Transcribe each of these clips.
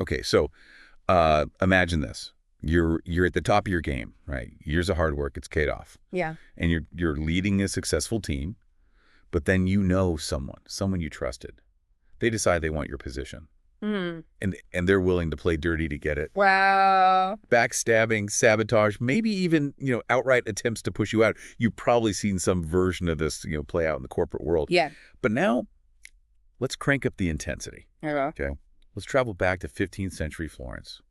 Okay, so imagine this. You're at the top of your game, right? Years of hard work, it's paid off. Yeah. And you're leading a successful team, but then you know someone you trusted. They decide they want your position. Hmm. And they're willing to play dirty to get it. Wow. Backstabbing, sabotage, maybe even, outright attempts to push you out. You've probably seen some version of this, play out in the corporate world. Yeah. But now, let's crank up the intensity. Okay. Okay? Let's travel back to 15th century Florence.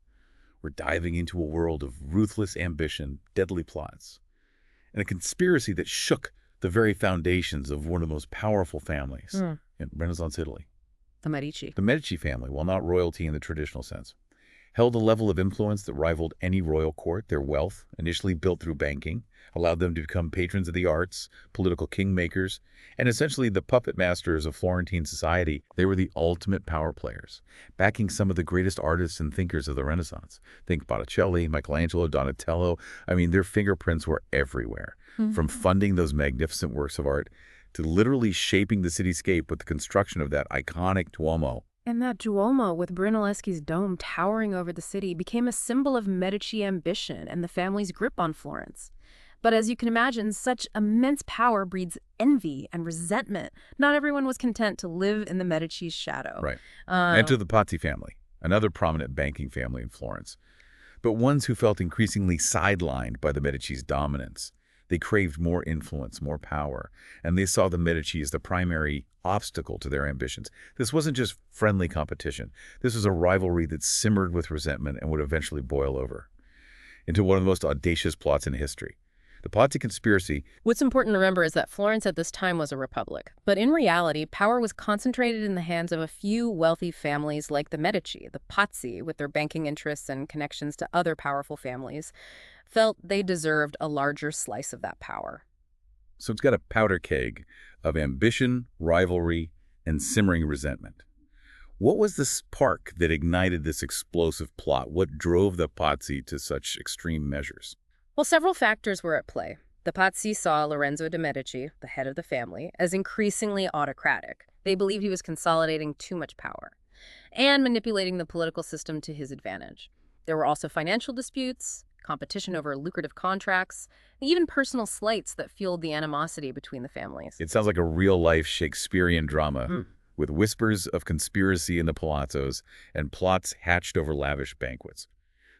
We're diving into a world of ruthless ambition, deadly plots, and a conspiracy that shook the very foundations of one of the most powerful families in Renaissance Italy. The Medici. The Medici family, while not royalty in the traditional sense, held a level of influence that rivaled any royal court. Their wealth, initially built through banking, allowed them to become patrons of the arts, political kingmakers, and essentially the puppet masters of Florentine society. They were the ultimate power players, backing some of the greatest artists and thinkers of the Renaissance. Think Botticelli, Michelangelo, Donatello. I mean, their fingerprints were everywhere, from funding those magnificent works of art to literally shaping the cityscape with the construction of that iconic Duomo. And that Duomo with Brunelleschi's dome towering over the city became a symbol of Medici ambition and the family's grip on Florence. But as you can imagine, such immense power breeds envy and resentment. Not everyone was content to live in the Medici's shadow. Right. Enter the Pazzi family, another prominent banking family in Florence, but ones who felt increasingly sidelined by the Medici's dominance. They craved more influence, more power, and they saw the Medici as the primary obstacle to their ambitions. This wasn't just friendly competition. This was a rivalry that simmered with resentment and would eventually boil over into one of the most audacious plots in history. The Pazzi conspiracy. What's important to remember is that Florence at this time was a republic. But in reality, power was concentrated in the hands of a few wealthy families like the Medici. The Pazzi, with their banking interests and connections to other powerful families, felt they deserved a larger slice of that power. So it's got a powder keg of ambition, rivalry, and simmering resentment. What was the spark that ignited this explosive plot? What drove the Pazzi to such extreme measures? Well, several factors were at play. The Pazzi saw Lorenzo de' Medici, the head of the family, as increasingly autocratic. They believed he was consolidating too much power and manipulating the political system to his advantage. There were also financial disputes, competition over lucrative contracts, and even personal slights that fueled the animosity between the families. It sounds like a real-life Shakespearean drama, with whispers of conspiracy in the palazzos and plots hatched over lavish banquets.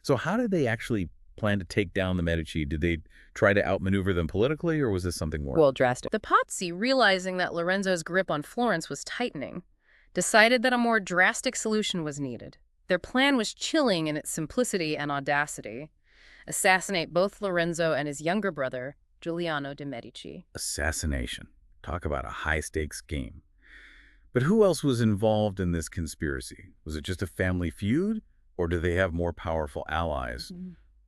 So how did they actually plan to take down the Medici? Did they try to outmaneuver them politically, or was this something more? Well, drastic. The Pazzi, realizing that Lorenzo's grip on Florence was tightening, decided that a more drastic solution was needed. Their plan was chilling in its simplicity and audacity: assassinate both Lorenzo and his younger brother, Giuliano de' Medici. Assassination. Talk about a high-stakes game. But who else was involved in this conspiracy? Was it just a family feud, or do they have more powerful allies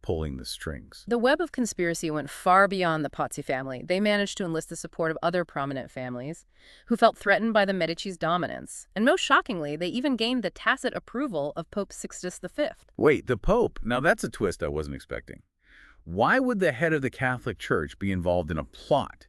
pulling the strings? The web of conspiracy went far beyond the Pazzi family. They managed to enlist the support of other prominent families who felt threatened by the Medici's dominance. And most shockingly, they even gained the tacit approval of Pope Sixtus V. Wait, the Pope? Now that's a twist I wasn't expecting. Why would the head of the Catholic Church be involved in a plot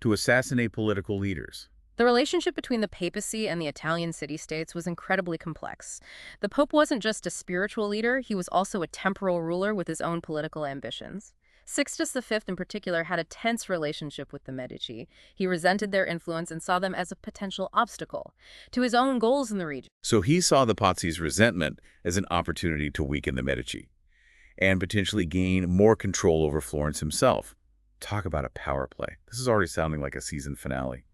to assassinate political leaders? The relationship between the papacy and the Italian city-states was incredibly complex. The Pope wasn't just a spiritual leader, he was also a temporal ruler with his own political ambitions. Sixtus V in particular had a tense relationship with the Medici. He resented their influence and saw them as a potential obstacle to his own goals in the region. So he saw the Pazzi's resentment as an opportunity to weaken the Medici and potentially gain more control over Florence himself. Talk about a power play. This is already sounding like a season finale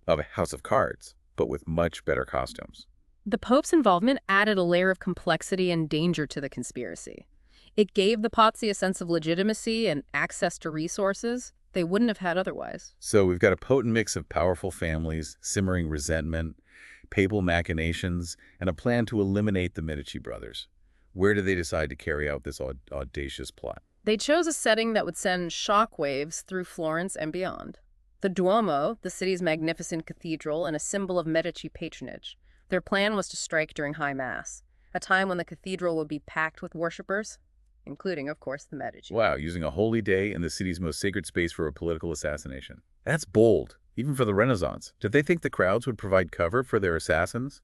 of a House of Cards, but with much better costumes. The Pope's involvement added a layer of complexity and danger to the conspiracy. It gave the Pazzi a sense of legitimacy and access to resources they wouldn't have had otherwise. So we've got a potent mix of powerful families, simmering resentment, papal machinations, and a plan to eliminate the Medici brothers. Where do they decide to carry out this audacious plot? They chose a setting that would send shockwaves through Florence and beyond. The Duomo, the city's magnificent cathedral and a symbol of Medici patronage. Their plan was to strike during High Mass, a time when the cathedral would be packed with worshippers, including, of course, the Medici. Wow, using a holy day in the city's most sacred space for a political assassination. That's bold, even for the Renaissance. Did they think the crowds would provide cover for their assassins?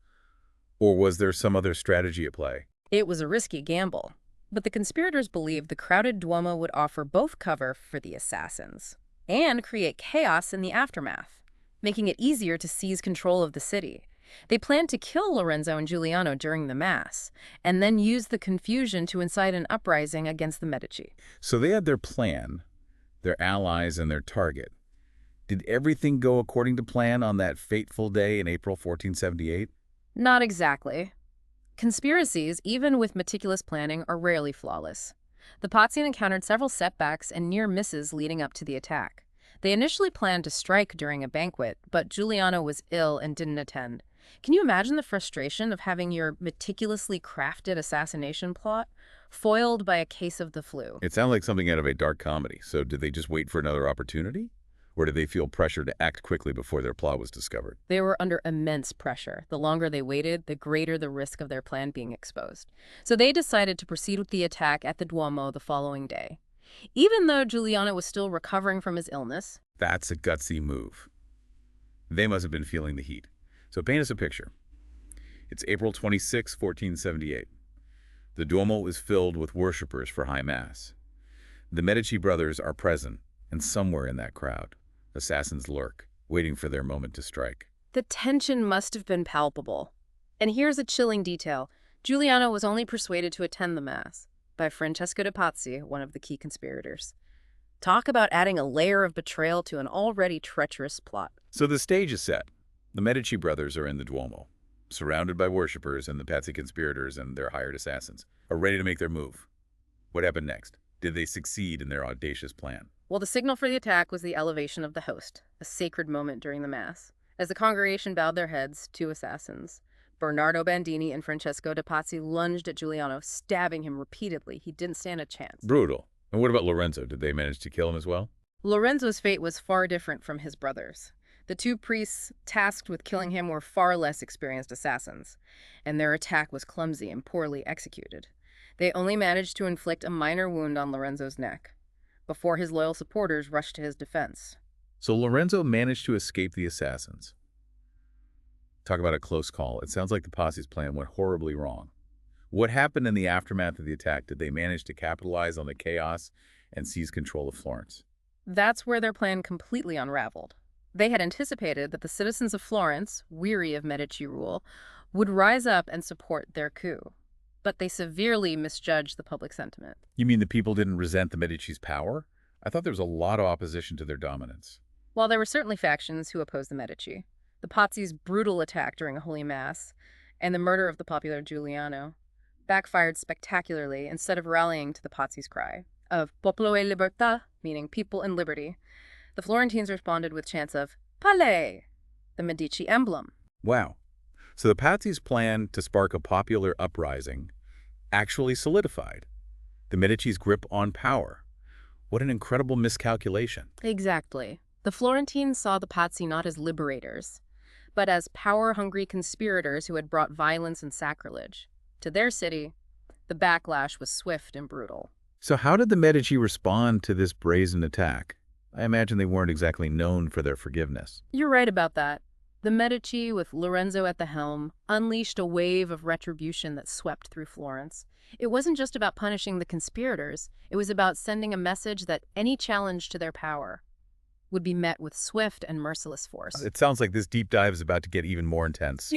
Or was there some other strategy at play? It was a risky gamble, but the conspirators believed the crowded Duomo would offer both cover for the assassins and create chaos in the aftermath, making it easier to seize control of the city. They planned to kill Lorenzo and Giuliano during the Mass, and then use the confusion to incite an uprising against the Medici. So they had their plan, their allies, and their target. Did everything go according to plan on that fateful day in April 1478? Not exactly. Conspiracies, even with meticulous planning, are rarely flawless. The Pazzi encountered several setbacks and near misses leading up to the attack. They initially planned to strike during a banquet, but Giuliano was ill and didn't attend. Can you imagine the frustration of having your meticulously crafted assassination plot foiled by a case of the flu? It sounded like something out of a dark comedy. So did they just wait for another opportunity? Or did they feel pressure to act quickly before their plot was discovered? They were under immense pressure. The longer they waited, the greater the risk of their plan being exposed. So they decided to proceed with the attack at the Duomo the following day. Even though Giuliano was still recovering from his illness. That's a gutsy move. They must have been feeling the heat. So paint us a picture. It's April 26, 1478. The Duomo is filled with worshippers for High Mass. The Medici brothers are present, and somewhere in that crowd, assassins lurk, waiting for their moment to strike. The tension must have been palpable. And here's a chilling detail. Giuliano was only persuaded to attend the Mass by Francesco de Pazzi, one of the key conspirators. Talk about adding a layer of betrayal to an already treacherous plot. So the stage is set. The Medici brothers are in the Duomo, surrounded by worshippers, and the Pazzi conspirators and their hired assassins are ready to make their move. What happened next? Did they succeed in their audacious plan? Well, the signal for the attack was the elevation of the host, a sacred moment during the Mass. As the congregation bowed their heads, two assassins, Bernardo Bandini and Francesco de Pazzi, lunged at Giuliano, stabbing him repeatedly. He didn't stand a chance. Brutal. And what about Lorenzo? Did they manage to kill him as well? Lorenzo's fate was far different from his brothers. The two priests tasked with killing him were far less experienced assassins, and their attack was clumsy and poorly executed. They only managed to inflict a minor wound on Lorenzo's neck before his loyal supporters rushed to his defense. So Lorenzo managed to escape the assassins. Talk about a close call. It sounds like the Pazzi's plan went horribly wrong. What happened in the aftermath of the attack? Did they manage to capitalize on the chaos and seize control of Florence? That's where their plan completely unraveled. They had anticipated that the citizens of Florence, weary of Medici rule, would rise up and support their coup. But they severely misjudged the public sentiment. You mean the people didn't resent the Medici's power? I thought there was a lot of opposition to their dominance. While there were certainly factions who opposed the Medici, the Pazzi's brutal attack during a Holy Mass and the murder of the popular Giuliano backfired spectacularly. Instead of rallying to the Pazzi's cry of Popolo e Libertà, meaning people and liberty, the Florentines responded with chants of Palle, the Medici emblem. Wow. So the Pazzi's plan to spark a popular uprising actually solidified the Medici's grip on power. What an incredible miscalculation. Exactly. The Florentines saw the Pazzi not as liberators, but as power-hungry conspirators who had brought violence and sacrilege. To their city, the backlash was swift and brutal. So how did the Medici respond to this brazen attack? I imagine they weren't exactly known for their forgiveness. You're right about that. The Medici, with Lorenzo at the helm, unleashed a wave of retribution that swept through Florence. It wasn't just about punishing the conspirators. It was about sending a message that any challenge to their power would be met with swift and merciless force. It sounds like this deep dive is about to get even more intense.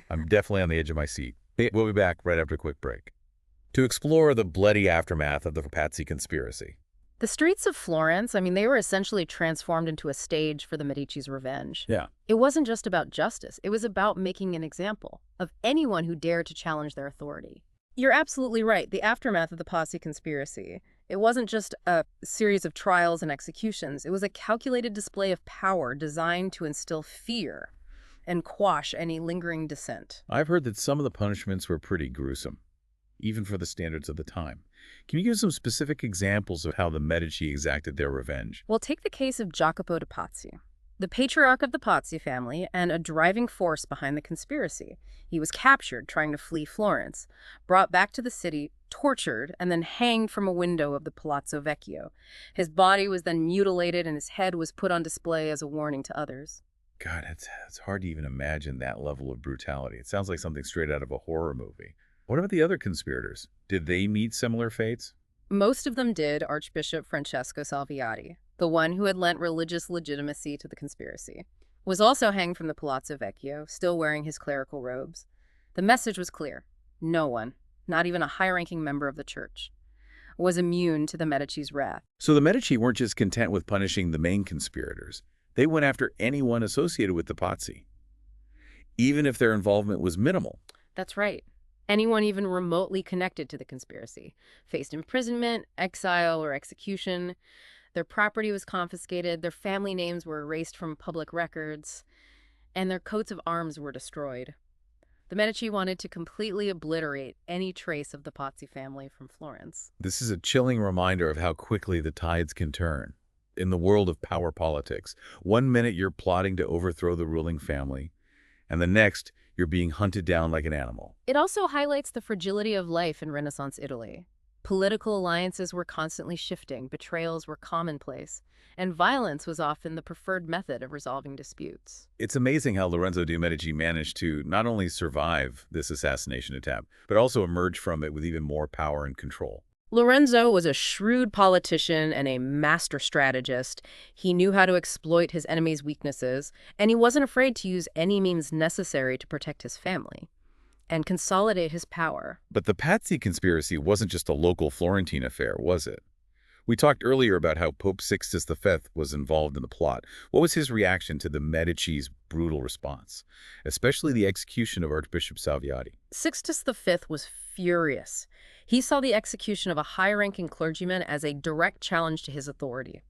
I'm definitely on the edge of my seat. We'll be back right after a quick break to explore the bloody aftermath of the Pazzi conspiracy. The streets of Florence, they were essentially transformed into a stage for the Medici's revenge. Yeah. It wasn't just about justice. It was about making an example of anyone who dared to challenge their authority. You're absolutely right. The aftermath of the Pazzi conspiracy, it wasn't just a series of trials and executions. It was a calculated display of power designed to instill fear and quash any lingering dissent. I've heard that some of the punishments were pretty gruesome, even for the standards of the time. Can you give some specific examples of how the Medici exacted their revenge? Well, take the case of Jacopo de Pazzi, the patriarch of the Pazzi family and a driving force behind the conspiracy. He was captured trying to flee Florence, brought back to the city, tortured, and then hanged from a window of the Palazzo Vecchio. His body was then mutilated and his head was put on display as a warning to others. God, it's hard to even imagine that level of brutality. It sounds like something straight out of a horror movie. What about the other conspirators? Did they meet similar fates? Most of them did. Archbishop Francesco Salviati, the one who had lent religious legitimacy to the conspiracy, was also hanged from the Palazzo Vecchio, still wearing his clerical robes. The message was clear. No one, not even a high-ranking member of the church, was immune to the Medici's wrath. So the Medici weren't just content with punishing the main conspirators. They went after anyone associated with the Pazzi, even if their involvement was minimal. That's right. Anyone even remotely connected to the conspiracy faced imprisonment, exile, or execution. Their property was confiscated, their family names were erased from public records, and their coats of arms were destroyed. The Medici wanted to completely obliterate any trace of the Pazzi family from Florence. This is a chilling reminder of how quickly the tides can turn. In the world of power politics, one minute you're plotting to overthrow the ruling family, and the next, you're being hunted down like an animal. It also highlights the fragility of life in Renaissance Italy. Political alliances were constantly shifting, betrayals were commonplace, and violence was often the preferred method of resolving disputes. It's amazing how Lorenzo de' Medici managed to not only survive this assassination attempt, but also emerge from it with even more power and control. Lorenzo was a shrewd politician and a master strategist. He knew how to exploit his enemies' weaknesses, and he wasn't afraid to use any means necessary to protect his family and consolidate his power. But the Pazzi conspiracy wasn't just a local Florentine affair, was it? We talked earlier about how Pope Sixtus V was involved in the plot. What was his reaction to the Medici's brutal response, especially the execution of Archbishop Salviati? Sixtus V was furious. He saw the execution of a high-ranking clergyman as a direct challenge to his authority.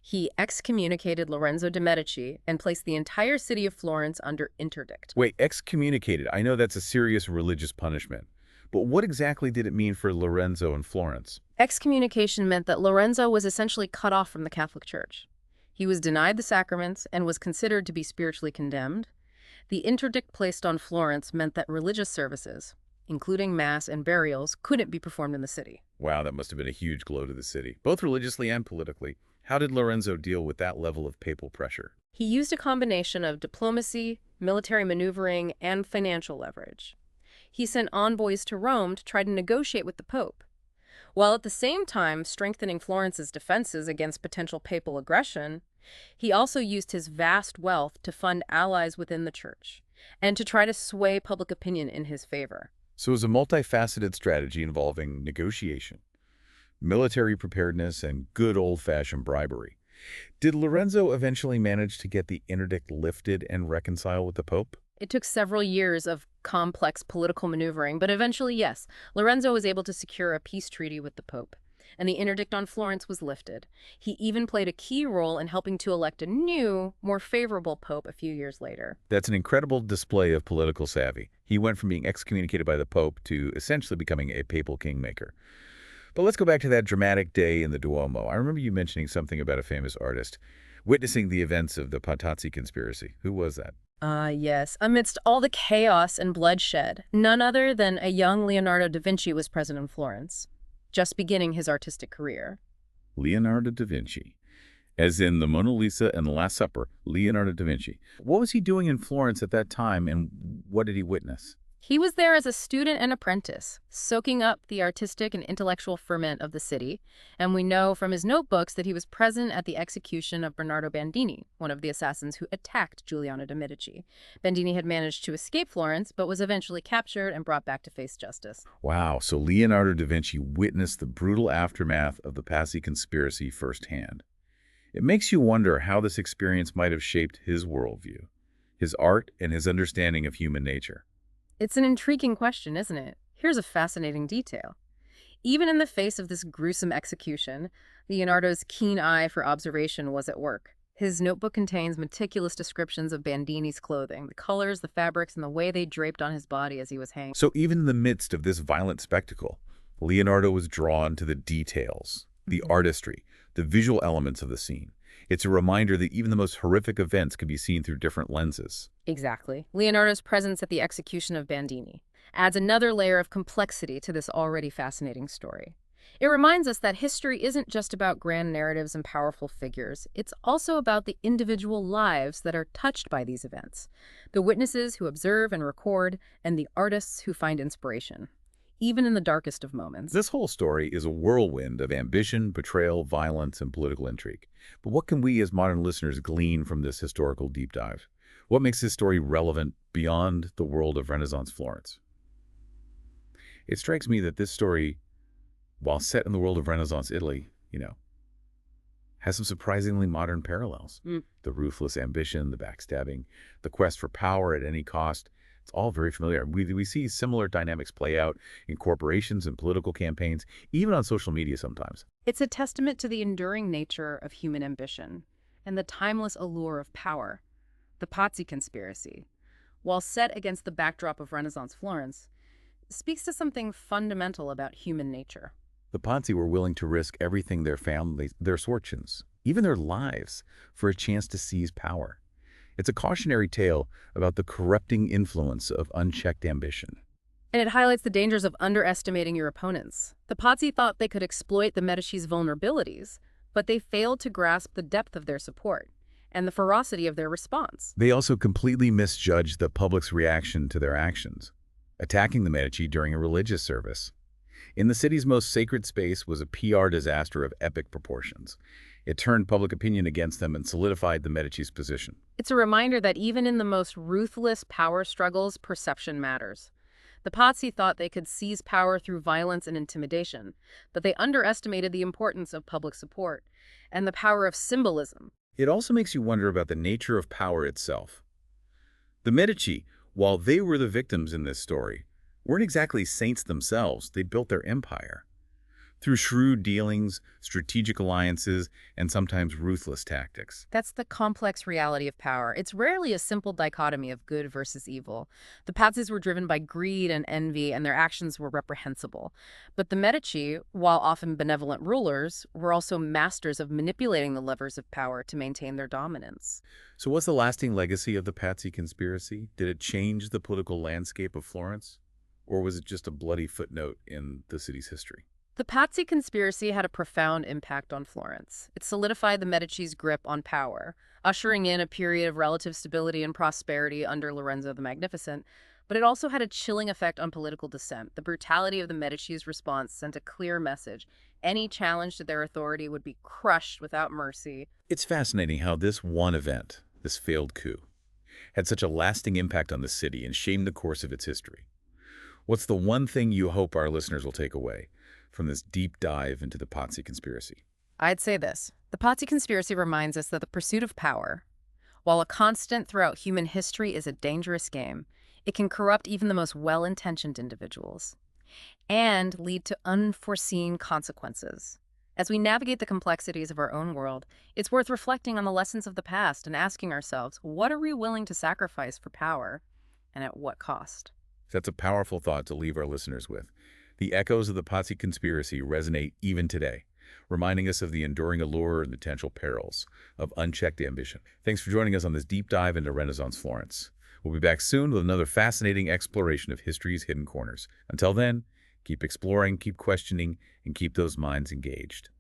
He excommunicated Lorenzo de' Medici and placed the entire city of Florence under interdict. Wait, excommunicated. I know that's a serious religious punishment. But what exactly did it mean for Lorenzo and Florence? Excommunication meant that Lorenzo was essentially cut off from the Catholic Church. He was denied the sacraments and was considered to be spiritually condemned. The interdict placed on Florence meant that religious services, including mass and burials, couldn't be performed in the city. Wow, that must have been a huge blow to the city, both religiously and politically. How did Lorenzo deal with that level of papal pressure? He used a combination of diplomacy, military maneuvering, and financial leverage. He sent envoys to Rome to try to negotiate with the Pope, while at the same time strengthening Florence's defenses against potential papal aggression. He also used his vast wealth to fund allies within the church and to try to sway public opinion in his favor. So it was a multifaceted strategy involving negotiation, military preparedness, and good old-fashioned bribery. Did Lorenzo eventually manage to get the interdict lifted and reconcile with the Pope? It took several years of complex political maneuvering, but eventually, yes, Lorenzo was able to secure a peace treaty with the Pope, and the interdict on Florence was lifted. He even played a key role in helping to elect a new, more favorable Pope a few years later. That's an incredible display of political savvy. He went from being excommunicated by the Pope to essentially becoming a papal kingmaker. But let's go back to that dramatic day in the Duomo. I remember you mentioning something about a famous artist witnessing the events of the Pazzi conspiracy. Who was that? Yes. Amidst all the chaos and bloodshed, none other than a young Leonardo da Vinci was present in Florence, just beginning his artistic career. Leonardo da Vinci. As in the Mona Lisa and the Last Supper, Leonardo da Vinci. What was he doing in Florence at that time, and what did he witness? He was there as a student and apprentice, soaking up the artistic and intellectual ferment of the city, and we know from his notebooks that he was present at the execution of Bernardo Bandini, one of the assassins who attacked Giuliano de' Medici. Bandini had managed to escape Florence, but was eventually captured and brought back to face justice. Wow, so Leonardo da Vinci witnessed the brutal aftermath of the Pazzi conspiracy firsthand. It makes you wonder how this experience might have shaped his worldview, his art, and his understanding of human nature. It's an intriguing question, isn't it? Here's a fascinating detail. Even in the face of this gruesome execution, Leonardo's keen eye for observation was at work. His notebook contains meticulous descriptions of Bandini's clothing, the colors, the fabrics, and the way they draped on his body as he was hanged. So even in the midst of this violent spectacle, Leonardo was drawn to the details, the artistry, the visual elements of the scene. It's a reminder that even the most horrific events can be seen through different lenses. Exactly. Leonardo's presence at the execution of Bandini adds another layer of complexity to this already fascinating story. It reminds us that history isn't just about grand narratives and powerful figures. It's also about the individual lives that are touched by these events, the witnesses who observe and record, and the artists who find inspiration. even in the darkest of moments. This whole story is a whirlwind of ambition, betrayal, violence, and political intrigue. But what can we as modern listeners glean from this historical deep dive? What makes this story relevant beyond the world of Renaissance Florence? It strikes me that this story, while set in the world of Renaissance Italy, has some surprisingly modern parallels. The ruthless ambition, the backstabbing, the quest for power at any cost. It's all very familiar. We see similar dynamics play out in corporations and political campaigns, even on social media sometimes. It's a testament to the enduring nature of human ambition and the timeless allure of power. The Pazzi conspiracy, while set against the backdrop of Renaissance Florence, speaks to something fundamental about human nature. The Pazzi were willing to risk everything, their families, their fortunes, even their lives, for a chance to seize power. It's a cautionary tale about the corrupting influence of unchecked ambition. And it highlights the dangers of underestimating your opponents. The Pazzi thought they could exploit the Medici's vulnerabilities, but they failed to grasp the depth of their support and the ferocity of their response. They also completely misjudged the public's reaction to their actions, attacking the Medici during a religious service. In the city's most sacred space was a PR disaster of epic proportions. It turned public opinion against them and solidified the Medici's position. It's a reminder that even in the most ruthless power struggles, perception matters. The Pazzi thought they could seize power through violence and intimidation, but they underestimated the importance of public support and the power of symbolism. It also makes you wonder about the nature of power itself. The Medici, while they were the victims in this story, weren't exactly saints themselves. They built their empire through shrewd dealings, strategic alliances, and sometimes ruthless tactics. That's the complex reality of power. It's rarely a simple dichotomy of good versus evil. The Pazzis were driven by greed and envy, and their actions were reprehensible. But the Medici, while often benevolent rulers, were also masters of manipulating the levers of power to maintain their dominance. So what's the lasting legacy of the Pazzi conspiracy? Did it change the political landscape of Florence? Or was it just a bloody footnote in the city's history? The Pazzi conspiracy had a profound impact on Florence. It solidified the Medici's grip on power, ushering in a period of relative stability and prosperity under Lorenzo the Magnificent, but it also had a chilling effect on political dissent. The brutality of the Medici's response sent a clear message. Any challenge to their authority would be crushed without mercy. It's fascinating how this one event, this failed coup, had such a lasting impact on the city and shaped the course of its history. What's the one thing you hope our listeners will take away from this deep dive into the Pazzi conspiracy? I'd say this. The Pazzi conspiracy reminds us that the pursuit of power, while a constant throughout human history, is a dangerous game. It can corrupt even the most well-intentioned individuals and lead to unforeseen consequences. As we navigate the complexities of our own world, it's worth reflecting on the lessons of the past and asking ourselves, what are we willing to sacrifice for power, and at what cost? That's a powerful thought to leave our listeners with. The echoes of the Pazzi conspiracy resonate even today, reminding us of the enduring allure and potential perils of unchecked ambition. Thanks for joining us on this deep dive into Renaissance Florence. We'll be back soon with another fascinating exploration of history's hidden corners. Until then, keep exploring, keep questioning, and keep those minds engaged.